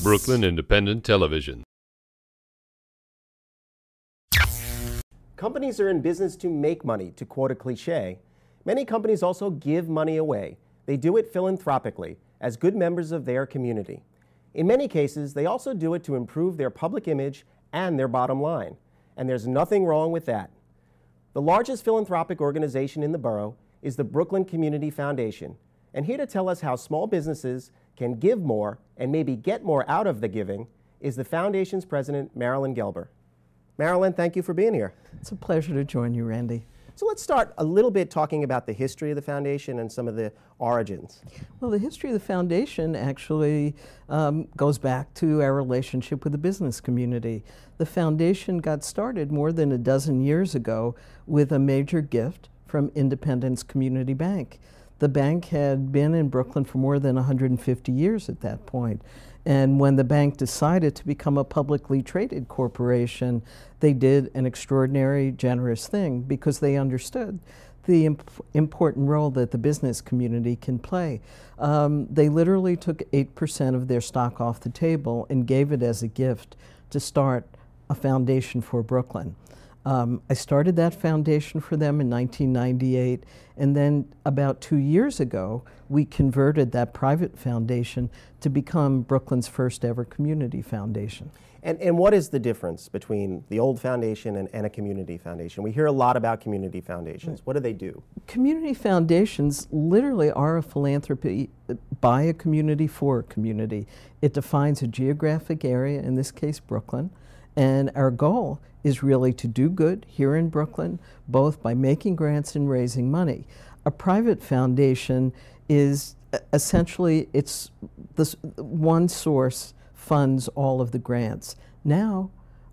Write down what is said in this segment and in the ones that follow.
Bklyn Independent Television. Companies are in business to make money, to quote a cliche. Many companies also give money away. They do it philanthropically, as good members of their community. In many cases, they also do it to improve their public image and their bottom line. And there's nothing wrong with that. The largest philanthropic organization in the borough is the Bklyn Community Foundation. And here to tell us how small businesses can give more and maybe get more out of the giving is the foundation's president, MARILYN GELBER. MARILYN, thank you for being here. It's a pleasure to join you, Randy. So let's start a little bit talking about the history of the foundation and some of the origins. Well, the history of the foundation actually goes back to our relationship with the business community. The foundation got started more than a dozen years ago with a major gift from Independence Community Bank. The bank had been in Bklyn for more than 150 years at that point. And when the bank decided to become a publicly traded corporation, they did an extraordinary, generous thing because they understood the important role that the business community can play. They literally took 8% of their stock off the table and gave it as a gift to start a foundation for Bklyn. I started that foundation for them in 1998, and then about 2 years ago, we converted that private foundation to become Bklyn's first ever community foundation. And what is the difference between the old foundation and a community foundation? We hear a lot about community foundations. What do they do? Community foundations literally are a philanthropy by a community for a community. It defines a geographic area, in this case Bklyn, and our goal is really to do good here in Bklyn, both by making grants and raising money. A private foundation is essentially, it's this one source funds all of the grants. Now,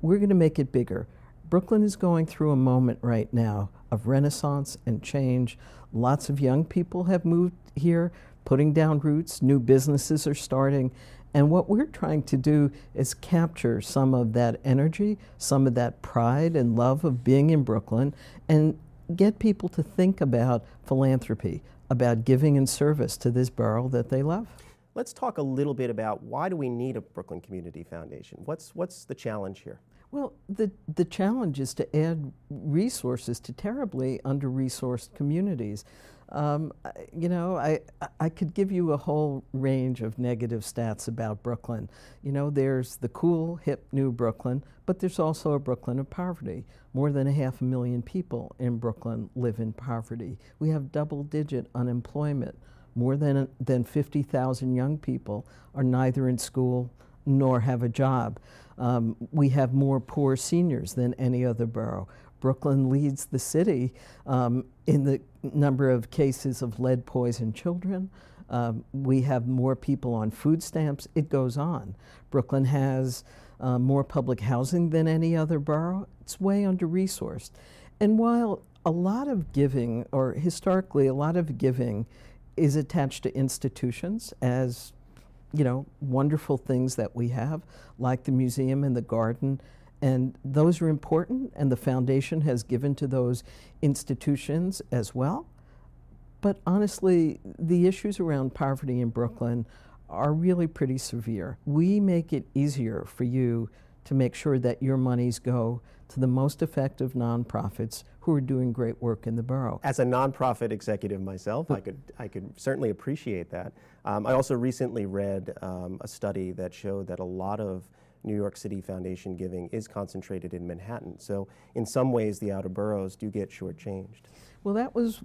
we're going to make it bigger. Bklyn is going through a moment right now of renaissance and change. Lots of young people have moved here, putting down roots, new businesses are starting, and what we're trying to do is capture some of that energy, some of that pride and love of being in Bklyn, and get people to think about philanthropy, about giving and service to this borough that they love. Let's talk a little bit about why do we need a Bklyn Community Foundation? What's the challenge here? Well, the challenge is to add resources to terribly under-resourced communities. You know, I could give you a whole range of negative stats about Bklyn. You know, there's the cool, hip, new Bklyn, but there's also a Bklyn of poverty. More than 500,000 people in Bklyn live in poverty. We have double-digit unemployment. More than 50,000 young people are neither in school nor have a job. We have more poor seniors than any other borough. Bklyn leads the city in the number of cases of lead-poisoned children. We have more people on food stamps. It goes on. Bklyn has more public housing than any other borough. It's way under-resourced. And while a lot of giving, or historically a lot of giving, is attached to institutions as, you know, wonderful things that we have, like the museum and the garden, and those are important, and the foundation has given to those institutions as well. But honestly, the issues around poverty in Bklyn are really pretty severe. We make it easier for you to make sure that your monies go to the most effective nonprofits who are doing great work in the borough. As a nonprofit executive myself, I could certainly appreciate that. I also recently read a study that showed that a lot of New York City foundation giving is concentrated in Manhattan. So in some ways, the outer boroughs do get shortchanged. Well, that was,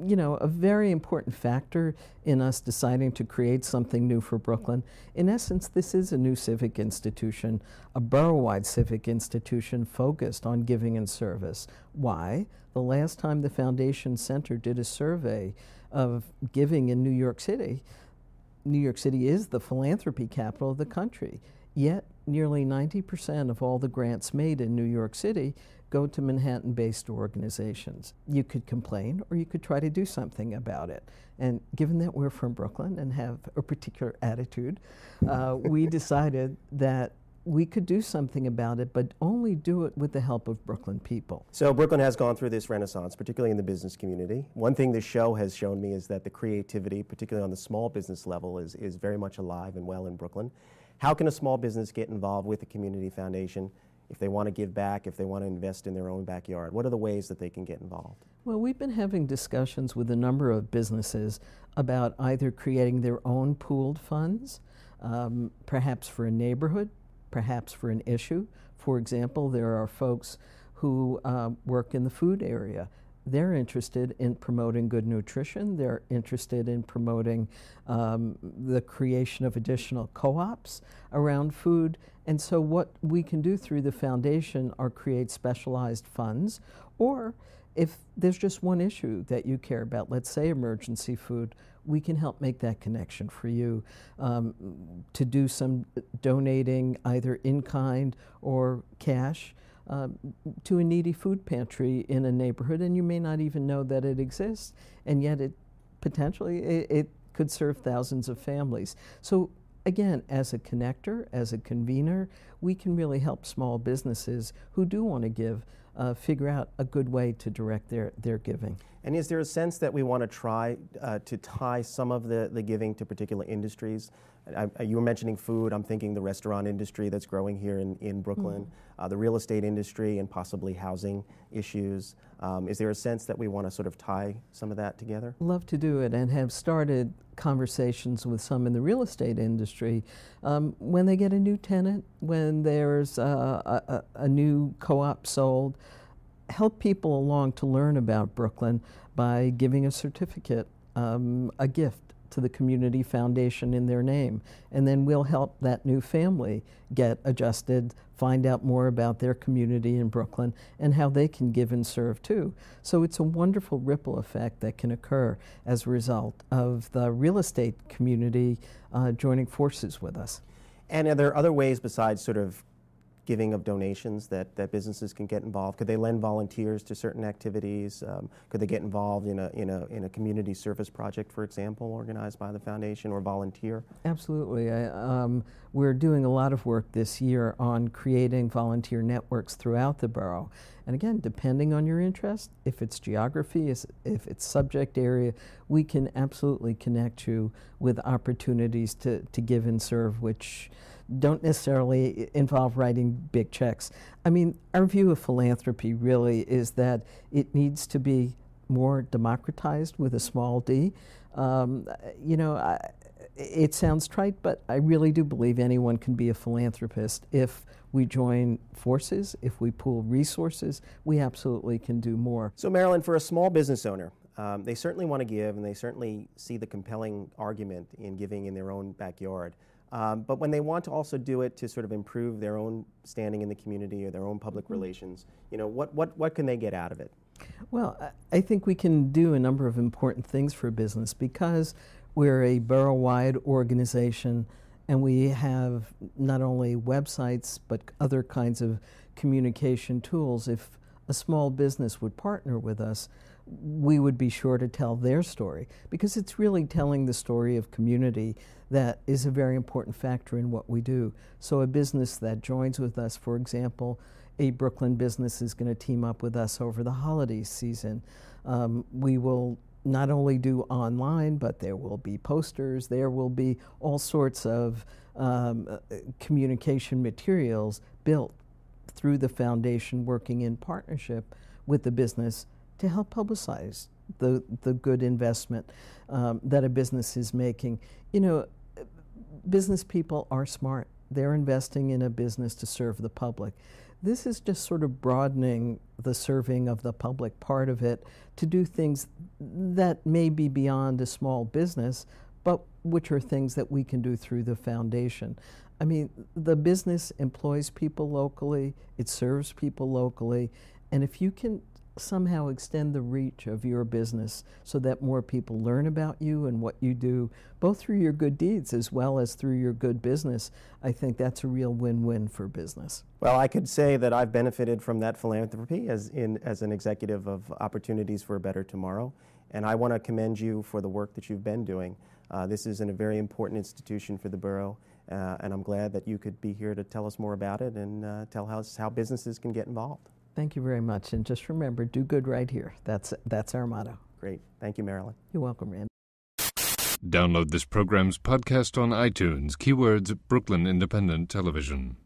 you know, a very important factor in us deciding to create something new for Bklyn. In essence, this is a new civic institution, a borough-wide civic institution focused on giving and service. Why? The last time the Foundation Center did a survey of giving in New York City is the philanthropy capital of the country. Yet, nearly 90% of all the grants made in New York City go to Manhattan-based organizations. You could complain, or you could try to do something about it. And given that we're from Bklyn and have a particular attitude, we decided that we could do something about it, but only do it with the help of Bklyn people. So Bklyn has gone through this renaissance, particularly in the business community. One thing this show has shown me is that the creativity, particularly on the small business level, is very much alive and well in Bklyn. How can a small business get involved with a community foundation if they want to give back, if they want to invest in their own backyard? What are the ways that they can get involved? Well, we've been having discussions with a number of businesses about either creating their own pooled funds, perhaps for a neighborhood, perhaps for an issue. For example, there are folks who work in the food area. They're interested in promoting good nutrition. They're interested in promoting the creation of additional co-ops around food. And so what we can do through the foundation are create specialized funds, or if there's just one issue that you care about, let's say emergency food, we can help make that connection for you to do some donating either in kind or cash to a needy food pantry in a neighborhood, and you may not even know that it exists, and yet it potentially it could serve thousands of families. So again, as a connector, as a convener, we can really help small businesses who do want to give figure out a good way to direct their giving. And is there a sense that we want to try to tie some of the giving to particular industries? You were mentioning food. I'm thinking the restaurant industry that's growing here in Brooklyn, the real estate industry, and possibly housing issues. Is there a sense that we want to sort of tie some of that together? Love to do it, and have started conversations with some in the real estate industry. When they get a new tenant, when there's a new co-op sold, help people along to learn about Bklyn by giving a certificate, a gift to the community foundation in their name. And then we'll help that new family get adjusted, find out more about their community in Brooklyn and how they can give and serve too. So it's a wonderful ripple effect that can occur as a result of the real estate community joining forces with us. And are there other ways besides sort of giving of donations that businesses can get involved? Could they lend volunteers to certain activities? Could they get involved in a community service project, for example, organized by the foundation, or volunteer? Absolutely. We're doing a lot of work this year on creating volunteer networks throughout the borough. And again, depending on your interest, if it's geography, if it's subject area, we can absolutely connect you with opportunities to give and serve, which don't necessarily involve writing big checks. I mean, our view of philanthropy really is that it needs to be more democratized with a small d. It sounds trite, but I really do believe anyone can be a philanthropist. If we join forces, if we pool resources, we absolutely can do more. So MARILYN, for a small business owner, they certainly want to give, and they certainly see the compelling argument in giving in their own backyard. But when they want to also do it to sort of improve their own standing in the community or their own public relations, what can they get out of it? Well, I think we can do a number of important things for business because we're a borough-wide organization and we have not only websites but other kinds of communication tools. If a small business would partner with us, we would be sure to tell their story because it's really telling the story of community that is a very important factor in what we do. So a business that joins with us, for example, a Bklyn business is going to team up with us over the holiday season. We will not only do online, but there will be posters, there will be all sorts of communication materials built through the foundation working in partnership with the business to help publicize the good investment that a business is making. Business people are smart. They're investing in a business to serve the public. This is just sort of broadening the serving of the public part of it to do things that may be beyond a small business, but which are things that we can do through the foundation. I mean, the business employs people locally, it serves people locally, and if you can somehow extend the reach of your business so that more people learn about you and what you do, both through your good deeds as well as through your good business, I think that's a real win-win for business. Well, I could say that I've benefited from that philanthropy as an executive of Opportunities for a Better Tomorrow, and I want to commend you for the work that you've been doing. This is a very important institution for the borough, and I'm glad that you could be here to tell us more about it and tell us how businesses can get involved. Thank you very much, and just remember, do good right here. That's our motto. Great. Thank you, MARILYN. You're welcome, Randy. Download this program's podcast on iTunes. Keywords Brooklyn Independent Television.